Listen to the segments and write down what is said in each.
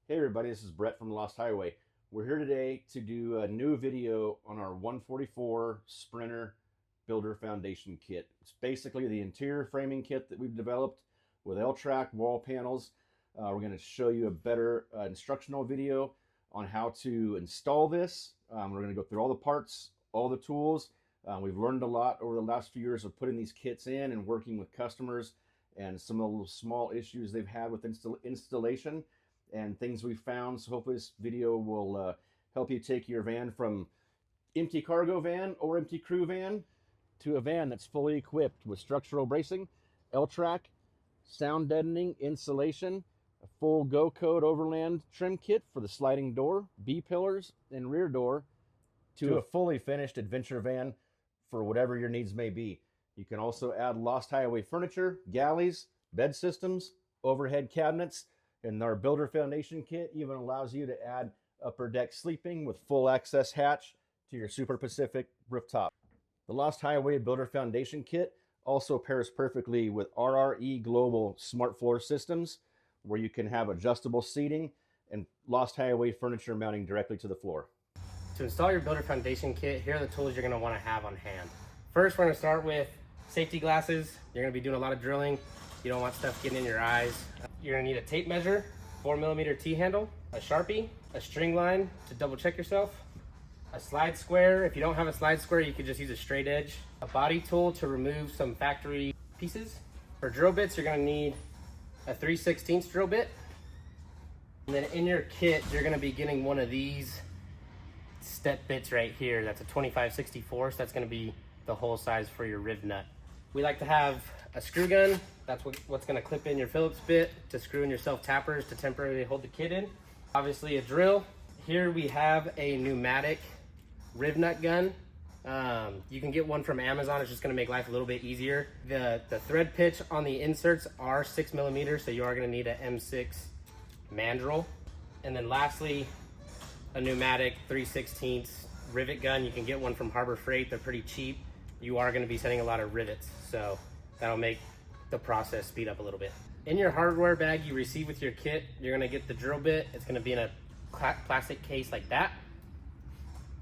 Hey everybody, this is Brett from Lost Hiway. We're here today to do a new video on our 144 Sprinter Builder Foundation Kit. It's basically the interior framing kit that we've developed with L-track wall panels. We're going to show you a better instructional video on how to install this. We're going to go through all the parts, all the tools. We've learned a lot over the last few years of putting these kits in and working with customers and some of the small issues they've had with installation and things we found. So hopefully this video will help you take your van from empty cargo van or empty crew van to a van that's fully equipped with structural bracing, L-track, sound deadening, insulation, a full GoCode overland trim kit for the sliding door, B-pillars, and rear door, to a fully finished adventure van for whatever your needs may be. You can also add Lost Hiway furniture, galleys, bed systems, overhead cabinets, and our Builder Foundation Kit even allows you to add upper deck sleeping with full access hatch to your Super Pacific rooftop. The Lost Hiway Builder Foundation Kit also pairs perfectly with RRE Global Smart Floor Systems, where you can have adjustable seating and Lost Hiway furniture mounting directly to the floor. To install your Builder Foundation Kit, here are the tools you're going to want to have on hand. First, we're going to start with safety glasses. You're going to be doing a lot of drilling. You don't want stuff getting in your eyes. You're going to need a tape measure, 4mm T-handle, a Sharpie, a string line to double check yourself, a slide square. If you don't have a slide square, you could just use a straight edge, a body tool to remove some factory pieces. For drill bits, you're going to need a 3/16 drill bit. And then in your kit, you're going to be getting one of these step bits right here. That's a 25/64, so that's going to be the hole size for your riv nut. We like to have a screw gun. That's what's going to clip in your Phillips bit to screw in your self tappers to temporarily hold the kit in. Obviously a drill. Here we have a pneumatic riv nut gun. You can get one from Amazon. It's just going to make life a little bit easier. The thread pitch on the inserts are 6mm, so you are going to need an M6 mandrel. And then lastly, a pneumatic 3/16 rivet gun. You can get one from Harbor Freight. They're pretty cheap. You are going to be setting a lot of rivets, so that'll make the process speed up a little bit. In your hardware bag you receive with your kit, you're going to get the drill bit. It's going to be in a plastic case like that.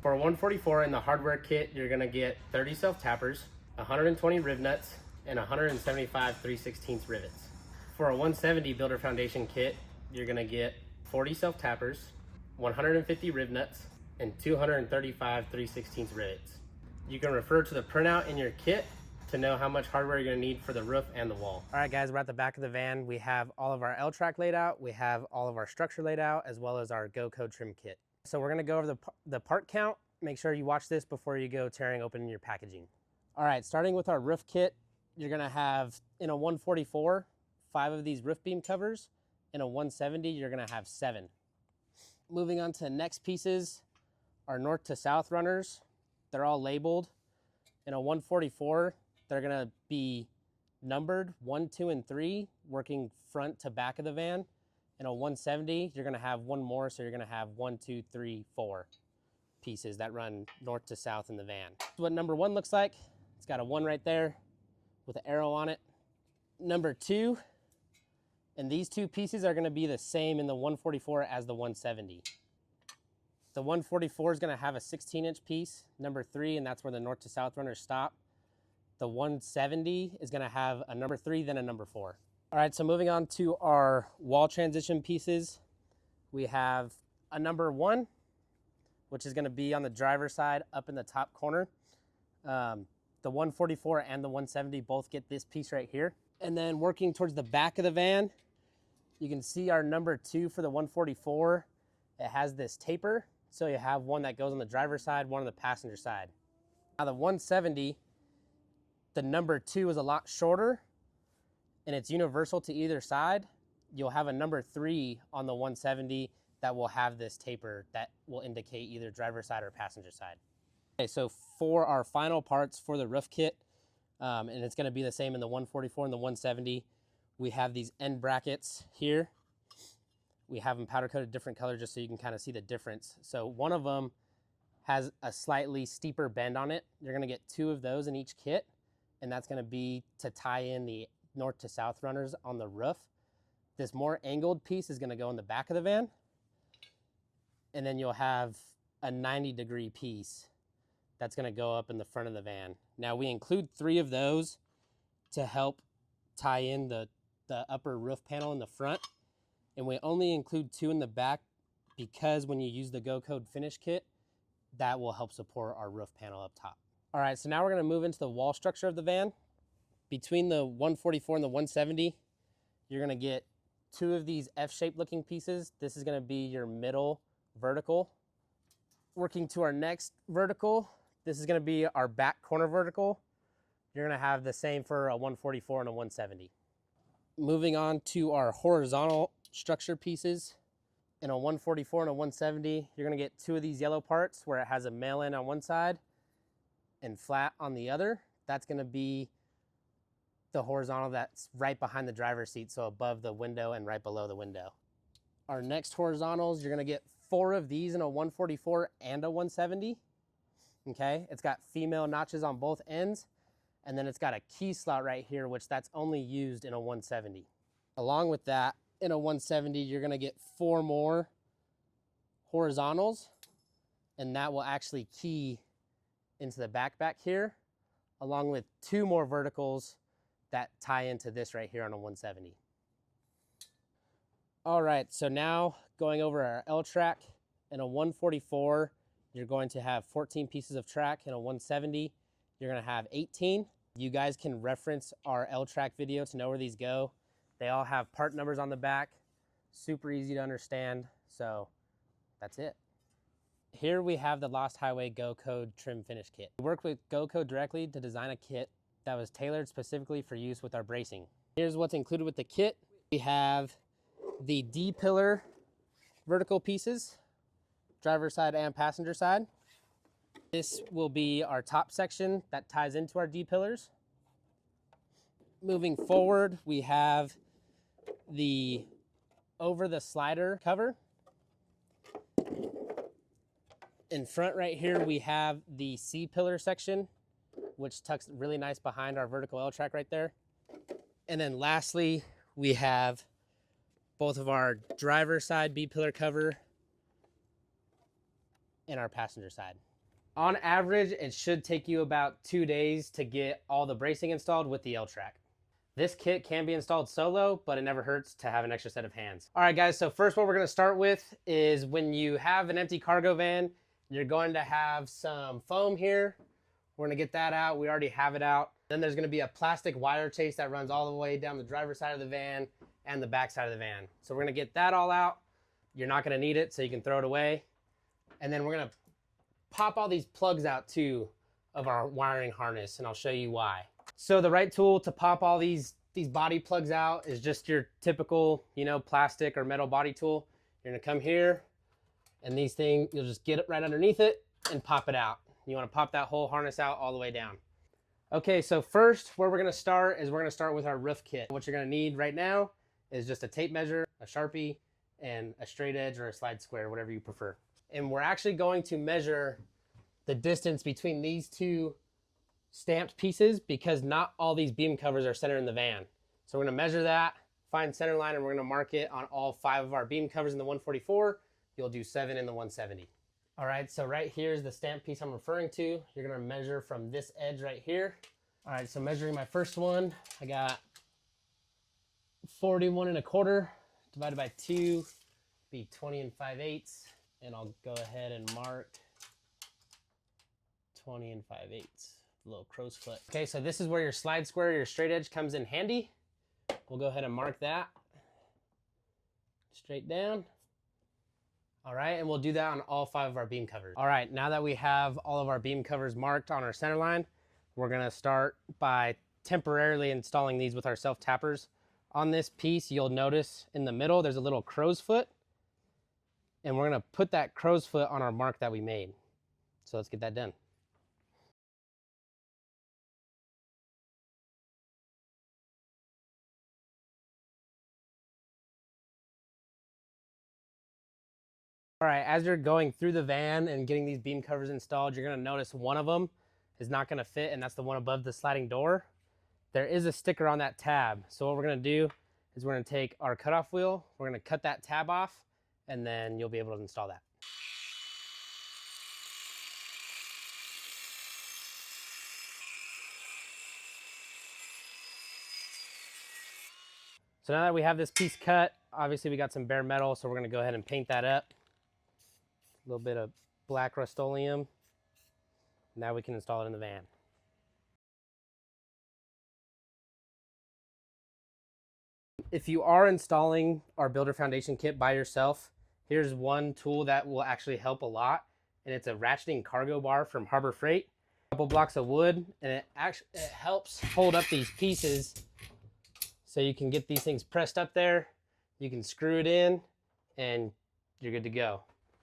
For a 144 in the hardware kit, you're going to get 30 self tappers, 120 riv nuts, and 175 3/16 rivets. For a 170 Builder Foundation kit, you're going to get 40 self tappers, 150 riv nuts, and 235 3/16 rivets. You can refer to the printout in your kit to know how much hardware you're going to need for the roof and the wall. All right, guys, we're at the back of the van. We have all of our L-track laid out. We have all of our structure laid out, as well as our GoCode Trim Kit. So we're going to go over the part count. Make sure you watch this before you go tearing open your packaging. All right, starting with our roof kit, you're going to have, in a 144, 5 of these roof beam covers. In a 170, you're going to have 7. Moving on to the next pieces, our north to south runners. They're all labeled. In a 144, they're going to be numbered 1, 2, and 3, working front to back of the van. In a 170, you're going to have one more, so you're going to have 1, 2, 3, 4 pieces that run north to south in the van. That's what number 1 looks like. It's got a 1 right there with an arrow on it. Number 2, and these 2 pieces are going to be the same in the 144 as the 170. The 144 is going to have a 16-inch piece, number 3, and that's where the north to south runners stop. The 170 is going to have a number 3, then a number 4. All right, so moving on to our wall transition pieces, we have a number 1, which is going to be on the driver's side up in the top corner. The 144 and the 170 both get this piece right here. And then working towards the back of the van, you can see our number 2 for the 144. It has this taper. So you have one that goes on the driver's side, one on the passenger side. Now the 170, the number 2 is a lot shorter and it's universal to either side. You'll have a number 3 on the 170 that will have this taper that will indicate either driver's side or passenger side. Okay, so for our final parts for the roof kit, and it's going to be the same in the 144 and the 170, we have these end brackets here. We have them powder coated different colors just so you can kind of see the difference. So one of them has a slightly steeper bend on it. You're going to get 2 of those in each kit, and that's going to be to tie in the north to south runners on the roof. This more angled piece is going to go in the back of the van. and then you'll have a 90-degree piece that's gonna go up in the front of the van. Now we include 3 of those to help tie in the upper roof panel in the front, and we only include 2 in the back because when you use the GoCode Finish Kit, that will help support our roof panel up top. All right, so now we're gonna move into the wall structure of the van. Between the 144 and the 170, you're gonna get 2 of these F-shaped looking pieces. This is gonna be your middle vertical. Working to our next vertical, this is gonna be our back corner vertical. You're gonna have the same for a 144 and a 170. Moving on to our horizontal structure pieces. In a 144 and a 170, you're gonna get 2 of these yellow parts where it has a mail-in on one side and flat on the other. That's gonna be the horizontal that's right behind the driver's seat, so above the window and right below the window. Our next horizontals, you're gonna get 4 of these in a 144 and a 170, okay? It's got female notches on both ends, and then it's got a key slot right here, which that's only used in a 170. Along with that, in a 170, you're gonna get 4 more horizontals, and that will actually key into the back here, along with 2 more verticals that tie into this right here on a 170. All right, so now going over our L track. In a 144, you're going to have 14 pieces of track. In a 170, you're gonna have 18. You guys can reference our L track video to know where these go. They all have part numbers on the back, super easy to understand, so that's it. Here we have the Lost Hiway GoCode Trim Finish Kit. We worked with GoCode directly to design a kit that was tailored specifically for use with our bracing. Here's what's included with the kit. We have the D-pillar vertical pieces, driver side and passenger side. This will be our top section that ties into our D-pillars. Moving forward, we have the over the slider cover. In front right here, we have the C-pillar section, which tucks really nice behind our vertical L track right there. And then lastly, we have both of our driver side B-pillar cover and our passenger side. On average, it should take you about 2 days to get all the bracing installed with the L track. This kit can be installed solo, but it never hurts to have an extra set of hands. All right, guys, so first what we're gonna start with is when you have an empty cargo van, you're going to have some foam here. We're gonna get that out. We already have it out. Then there's gonna be a plastic wire chase that runs all the way down the driver's side of the van and the back side of the van. So we're gonna get that all out. You're not gonna need it, so you can throw it away. And then we're gonna pop all these plugs out too of our wiring harness, and I'll show you why. So the right tool to pop all these body plugs out is just your typical, plastic or metal body tool. You're gonna come here, and these things, you'll just get it right underneath it and pop it out. You wanna pop that whole harness out all the way down. Okay, so first, where we're gonna start is we're gonna start with our roof kit. What you're gonna need right now is just a tape measure, a Sharpie, and a straight edge or a slide square, whatever you prefer. And we're actually going to measure the distance between these 2 stamped pieces because not all these beam covers are centered in the van. So we're gonna measure that, find center line, and we're gonna mark it on all 5 of our beam covers in the 144. You'll do 7 in the 170. All right, so right here is the stamp piece I'm referring to. You're gonna measure from this edge right here. All right, so measuring my first one, I got 41 1/4 divided by 2, be 20 5/8. And I'll go ahead and mark 20 5/8, a little crow's foot. Okay, so this is where your slide square, your straight edge comes in handy. We'll go ahead and mark that straight down. All right, and we'll do that on all 5 of our beam covers. All right, now that we have all of our beam covers marked on our center line, we're gonna start by temporarily installing these with our self-tappers. On this piece, you'll notice in the middle, there's a little crow's foot, and we're gonna put that crow's foot on our mark that we made. So let's get that done. All right, as you're going through the van and getting these beam covers installed, you're gonna notice one of them is not gonna fit, and that's the one above the sliding door. There is a sticker on that tab. So what we're gonna do is we're gonna take our cutoff wheel, we're gonna cut that tab off, and then you'll be able to install that. So now that we have this piece cut, obviously we got some bare metal, so we're gonna go ahead and paint that up. A little bit of black Rust-Oleum. Now we can install it in the van. If you are installing our Builder Foundation Kit by yourself, here's one tool that will actually help a lot, and it's a ratcheting cargo bar from Harbor Freight. A couple blocks of wood, and it helps hold up these pieces so you can get these things pressed up there. You can screw it in, and you're good to go.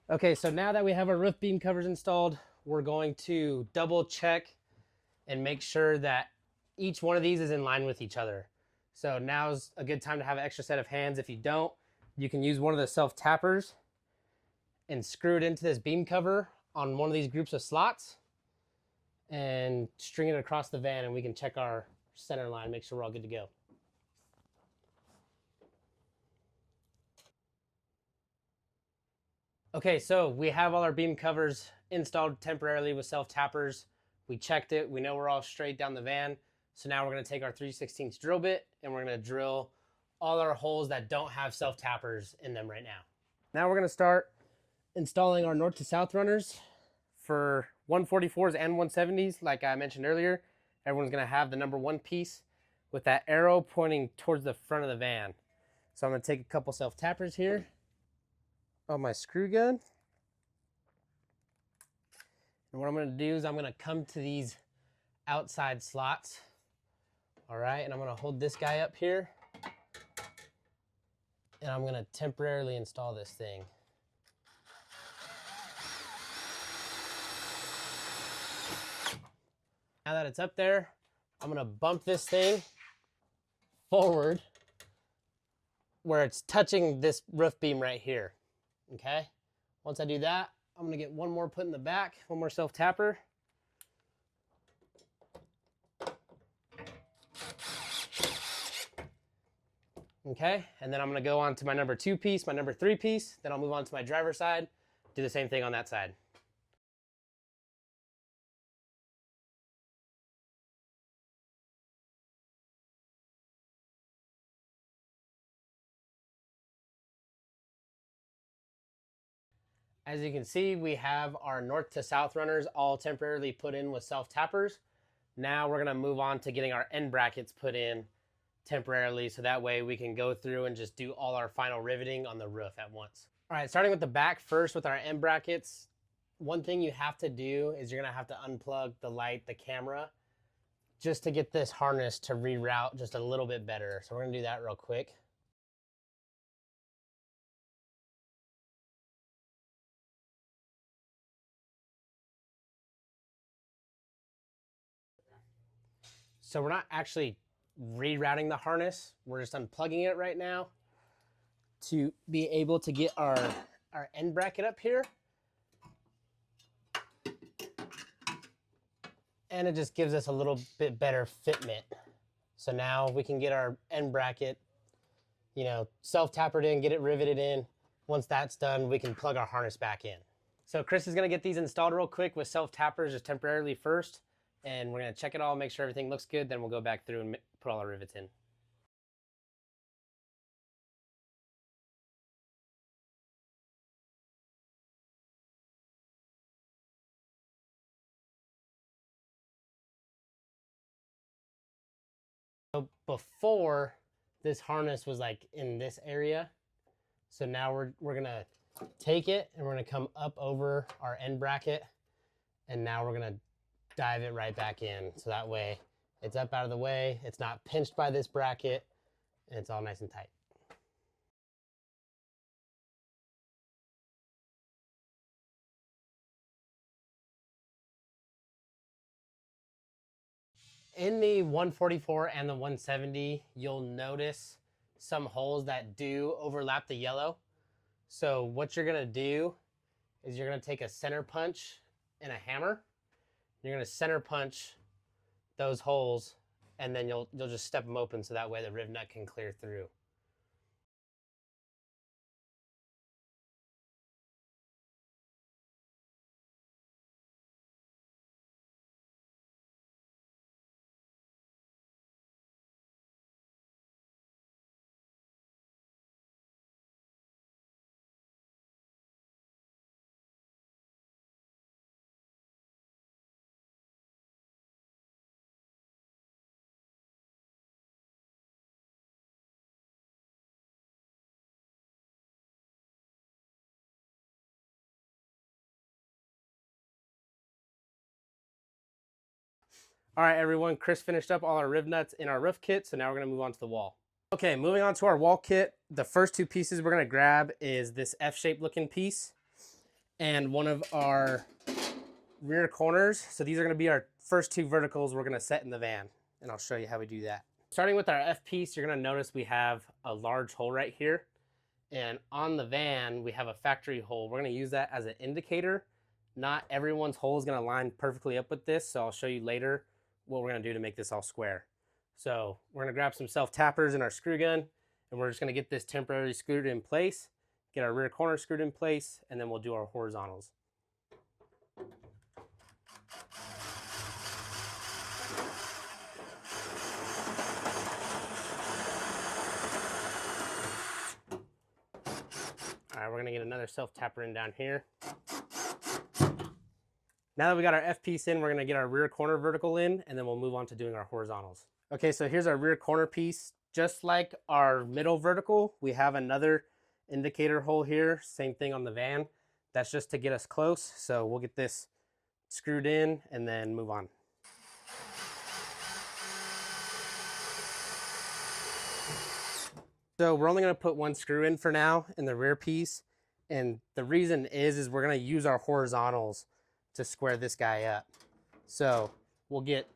Okay, so now that we have our roof beam covers installed, we're going to double check and make sure that each one of these is in line with each other. So now's a good time to have an extra set of hands. If you don't, you can use one of the self-tappers and screw it into this beam cover on one of these groups of slots and string it across the van, and we can check our center line, make sure we're all good to go. Okay, so we have all our beam covers installed temporarily with self-tappers. We checked it, we know we're all straight down the van. So now we're gonna take our 3/16 drill bit and we're gonna drill all our holes that don't have self-tappers in them right now. Now we're gonna start installing our north to south runners for 144s and 170s. Like I mentioned earlier, everyone's gonna have the number 1 piece with that arrow pointing towards the front of the van. So I'm gonna take a couple self-tappers here on my screw gun. And what I'm gonna do is I'm gonna come to these outside slots. All right, and I'm gonna hold this guy up here, and I'm gonna temporarily install this thing. Now that it's up there, I'm gonna bump this thing forward where it's touching this roof beam right here, okay? Once I do that, I'm gonna get one more put in the back, one more self-tapper. Okay, and then I'm gonna go on to my number 2 piece, my number 3 piece, then I'll move on to my driver's side, do the same thing on that side. As you can see, we have our north to south runners all temporarily put in with self-tappers. Now we're gonna move on to getting our end brackets put in temporarily, so that way we can go through and just do all our final riveting on the roof at once. All right, starting with the back first with our end brackets, one thing you have to do is you're gonna have to unplug the light, the camera, just to get this harness to reroute just a little bit better. So we're gonna do that real quick. So we're not actually rerouting the harness, we're just unplugging it right now to be able to get our end bracket up here. And it just gives us a little bit better fitment. So now we can get our end bracket, you know, self-tappered in, get it riveted in. Once that's done, we can plug our harness back in. So Chris is gonna get these installed real quick with self-tappers just temporarily first. And we're gonna check it all, make sure everything looks good, then we'll go back through and put all our rivets in. So before, this harness was like in this area. So now we're gonna take it and we're gonna come up over our end bracket, and now we're gonna dive it right back in. So that way it's up out of the way, it's not pinched by this bracket, and it's all nice and tight. In the 144 and the 170, you'll notice some holes that do overlap the yellow. So what you're gonna do is you're gonna take a center punch and a hammer. You're gonna center punch those holes, and then you'll just step them open so that way the riv nut can clear through. All right, everyone, Chris finished up all our rib nuts in our roof kit, so now we're gonna move on to the wall. Okay, moving on to our wall kit, the first two pieces we're gonna grab is this F-shaped looking piece and one of our rear corners. So these are gonna be our first two verticals we're gonna set in the van, and I'll show you how we do that. Starting with our F piece, you're gonna notice we have a large hole right here. And on the van, we have a factory hole. We're gonna use that as an indicator. Not everyone's hole is gonna line perfectly up with this, so I'll show you later what we're gonna do to make this all square. So we're gonna grab some self-tappers and our screw gun, and we're just gonna get this temporarily screwed in place, get our rear corner screwed in place, and then we'll do our horizontals. All right, we're gonna get another self-tapper in down here. Now that we got our F piece in, we're gonna get our rear corner vertical in, and then we'll move on to doing our horizontals. Okay, so here's our rear corner piece. Just like our middle vertical, we have another indicator hole here, same thing on the van. That's just to get us close. So we'll get this screwed in and then move on. So we're only gonna put one screw in for now in the rear piece. And the reason is we're gonna use our horizontals to square this guy up. So we'll get,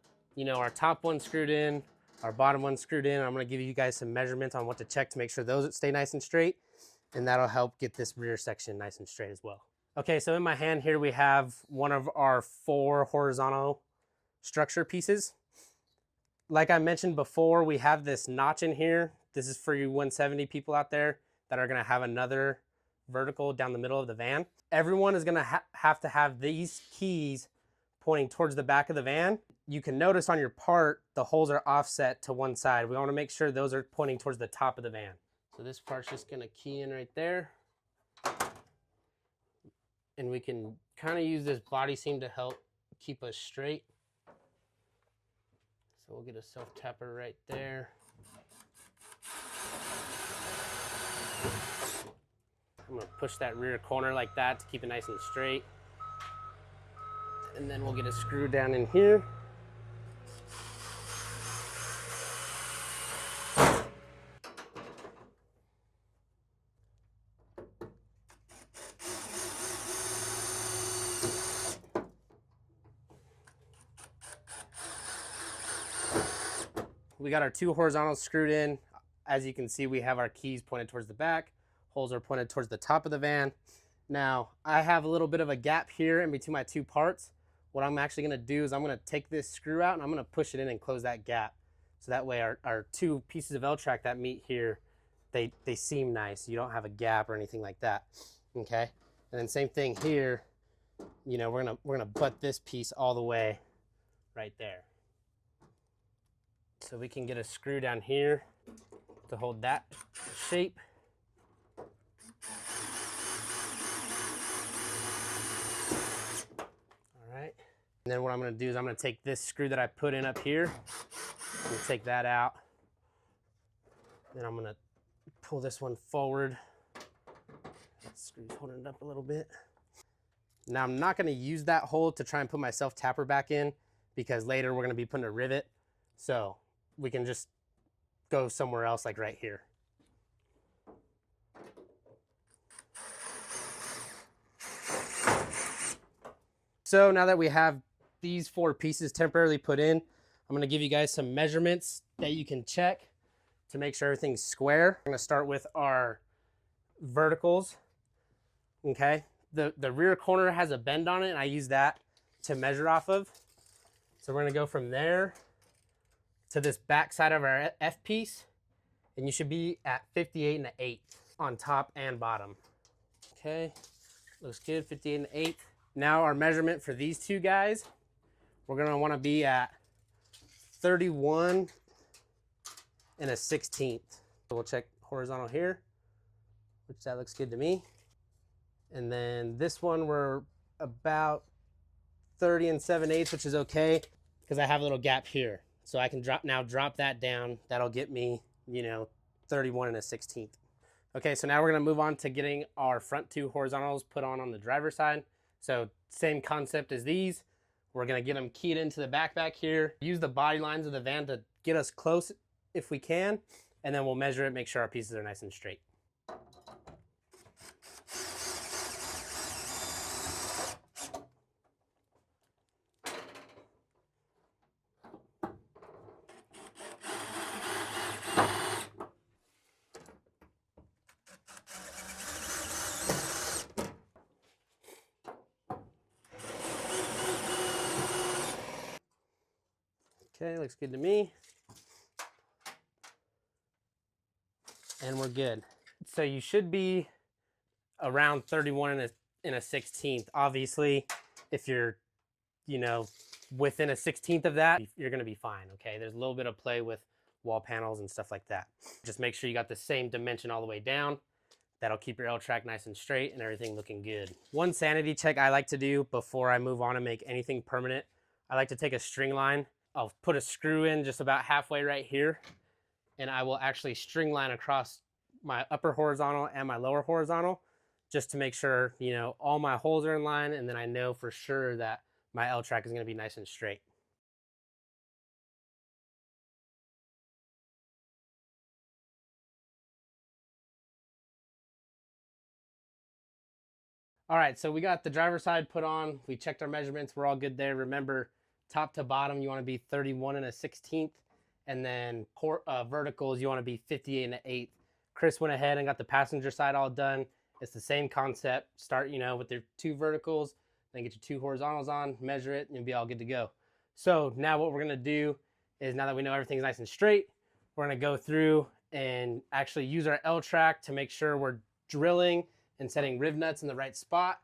our top one screwed in, our bottom one screwed in. I'm gonna give you guys some measurements on what to check to make sure those stay nice and straight. And that'll help get this rear section nice and straight as well. Okay, so in my hand here, we have one of our 4 horizontal structure pieces. Like I mentioned before, we have this notch in here. This is for you 170 people out there that are gonna have another vertical down the middle of the van. Everyone is gonna have to have these keys pointing towards the back of the van. You can notice on your part, the holes are offset to one side. We wanna make sure those are pointing towards the top of the van. So this part's just gonna key in right there. And we can kind of use this body seam to help keep us straight. So we'll get a self-tapper right there. I'm gonna push that rear corner like that to keep it nice and straight. And then we'll get a screw down in here. We got our 2 horizontals screwed in. As you can see, we have our keys pointed towards the back. Holes are pointed towards the top of the van. Now, I have a little bit of a gap here in between my 2 parts. What I'm actually gonna do is I'm gonna take this screw out and I'm gonna push it in and close that gap. So that way our 2 pieces of L-track that meet here, they seem nice. You don't have a gap or anything like that, okay? And then same thing here, we're gonna butt this piece all the way right there. So we can get a screw down here to hold that shape. All right. And then what I'm gonna do is I'm gonna take this screw that I put in up here, and take that out. Then I'm gonna pull this one forward. That screw's holding it up a little bit. Now I'm not gonna use that hole to try and put my self-tapper back in, because later we're gonna be putting a rivet. So we can just go somewhere else, like right here. So now that we have these 4 pieces temporarily put in, I'm gonna give you guys some measurements that you can check to make sure everything's square. I'm gonna start with our verticals, okay? The rear corner has a bend on it, and I use that to measure off of. So we're gonna go from there to this back side of our F piece, and you should be at 58 1/8 on top and bottom. Okay, looks good, 58 1/8. Now our measurement for these 2 guys, we're gonna wanna be at 31 1/16. So we'll check horizontal here, which that looks good to me. And then this one, we're about 30 7/8, which is okay, because I have a little gap here. So I can drop that down. That'll get me, 31 1/16. Okay, so now we're gonna move on to getting our front 2 horizontals put on the driver's side. So same concept as these. We're gonna get them keyed into the backpack here. Use the body lines of the van to get us close if we can, and then we'll measure it, make sure our pieces are nice and straight. Okay, looks good to me. And we're good. So you should be around 31 and a 16th. Obviously, if you're, you know, within a 16th of that, you're gonna be fine, okay? There's a little bit of play with wall panels and stuff like that. Just make sure you got the same dimension all the way down. That'll keep your L-track nice and straight and everything looking good. One sanity check I like to do before I move on and make anything permanent, I like to take a string line. I'll put a screw in just about halfway right here, and I will actually string line across my upper horizontal and my lower horizontal just to make sure, you know, all my holes are in line, and then I know for sure that my L-track is gonna be nice and straight. All right, so we got the driver's side put on. We checked our measurements. We're all good there. Remember, top to bottom, you want to be 31 and a 16th. And then verticals, you want to be 58 and an 8th. Chris went ahead and got the passenger side all done. It's the same concept. Start, you know, with your 2 verticals, then get your 2 horizontals on, measure it, and you'll be all good to go. So now what we're going to do is, now that we know everything's nice and straight, we're going to go through and actually use our L-track to make sure we're drilling and setting riv nuts in the right spot.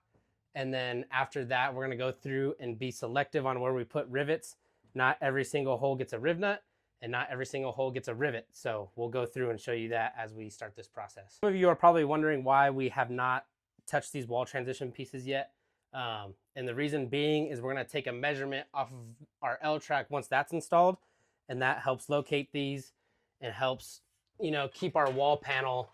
And then after that, we're gonna go through and be selective on where we put rivets. Not every single hole gets a riv nut, and not every single hole gets a rivet. So we'll go through and show you that as we start this process. Some of you are probably wondering why we have not touched these wall transition pieces yet. And the reason being is we're gonna take a measurement off of our L-track once that's installed, and that helps locate these and helps, you know, keep our wall panel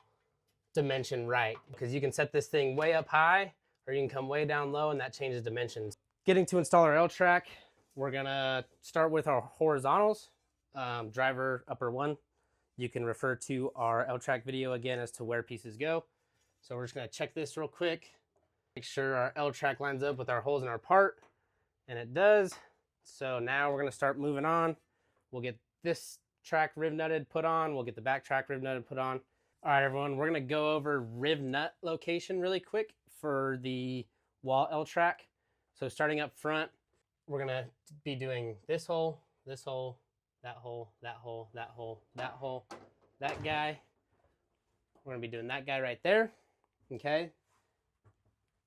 dimension right, because you can set this thing way up high or you can come way down low, and that changes dimensions. Getting to install our L-track, we're gonna start with our horizontals. Driver upper 1, you can refer to our L-track video again as to where pieces go. So we're just gonna check this real quick, make sure our L-track lines up with our holes in our part, and it does. So now we're gonna start moving on. We'll get this track riv nutted, put on. We'll get the back track riv nutted, put on. All right, everyone, we're gonna go over riv nut location really quick for the wall L-track. So starting up front, we're gonna be doing this hole, that hole, that hole, that hole, that hole, that guy. We're gonna be doing that guy right there, okay?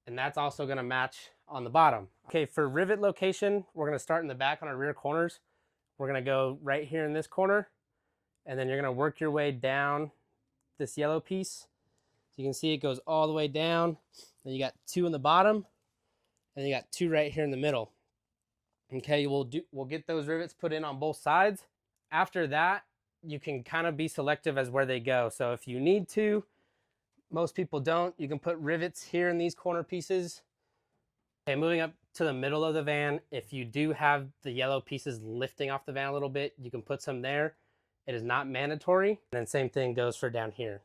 And that's also gonna match on the bottom. Okay, for rivet location, we're gonna start in the back on our rear corners. We're gonna go right here in this corner, and then you're gonna work your way down this yellow piece. So you can see it goes all the way down. Then you got 2 in the bottom, and you got 2 right here in the middle. Okay, we'll get those rivets put in on both sides. After that, you can kind of be selective as where they go. So if you need to, most people don't, you can put rivets here in these corner pieces. Okay, moving up to the middle of the van, if you do have the yellow pieces lifting off the van a little bit, you can put some there. It is not mandatory. And then same thing goes for down here.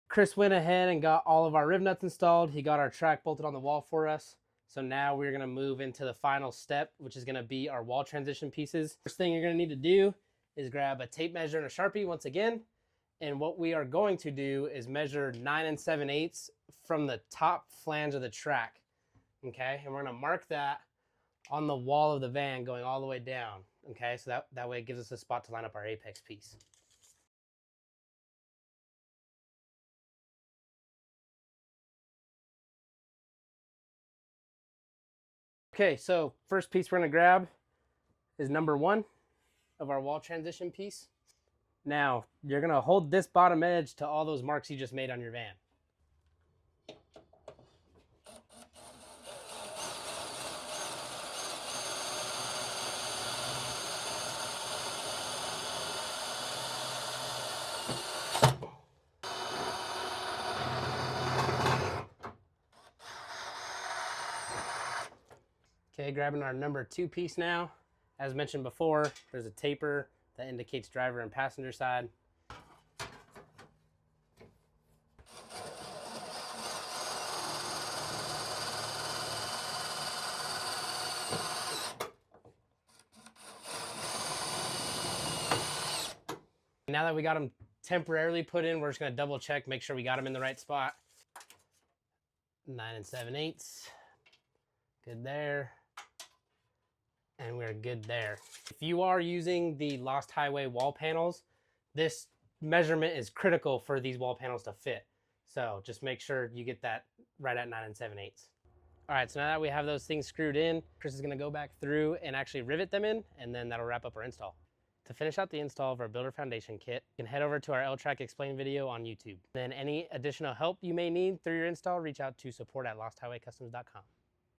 Chris went ahead and got all of our riv nuts installed. He got our track bolted on the wall for us. So now we're gonna move into the final step, which is gonna be our wall transition pieces. First thing you're gonna need to do is grab a tape measure and a Sharpie once again. And what we are going to do is measure 9 7/8 from the top flange of the track, okay? And we're gonna mark that on the wall of the van going all the way down. Okay, so that way it gives us a spot to line up our apex piece. Okay, so first piece we're gonna grab is number 1 of our wall transition piece. Now, you're gonna hold this bottom edge to all those marks you just made on your van. Okay, grabbing our number 2 piece now. As mentioned before, there's a taper that indicates driver and passenger side. Now that we got them temporarily put in, we're just gonna double check, make sure we got them in the right spot. 9 7/8. Good there. And we're good there. If you are using the Lost Hiway wall panels, this measurement is critical for these wall panels to fit. So just make sure you get that right at 9 7/8. All right, so now that we have those things screwed in, Chris is gonna go back through and actually rivet them in, and then that'll wrap up our install. To finish out the install of our Builder Foundation Kit, you can head over to our L-Track Explain video on YouTube. Then any additional help you may need through your install, reach out to support@losthighwaycustoms.com.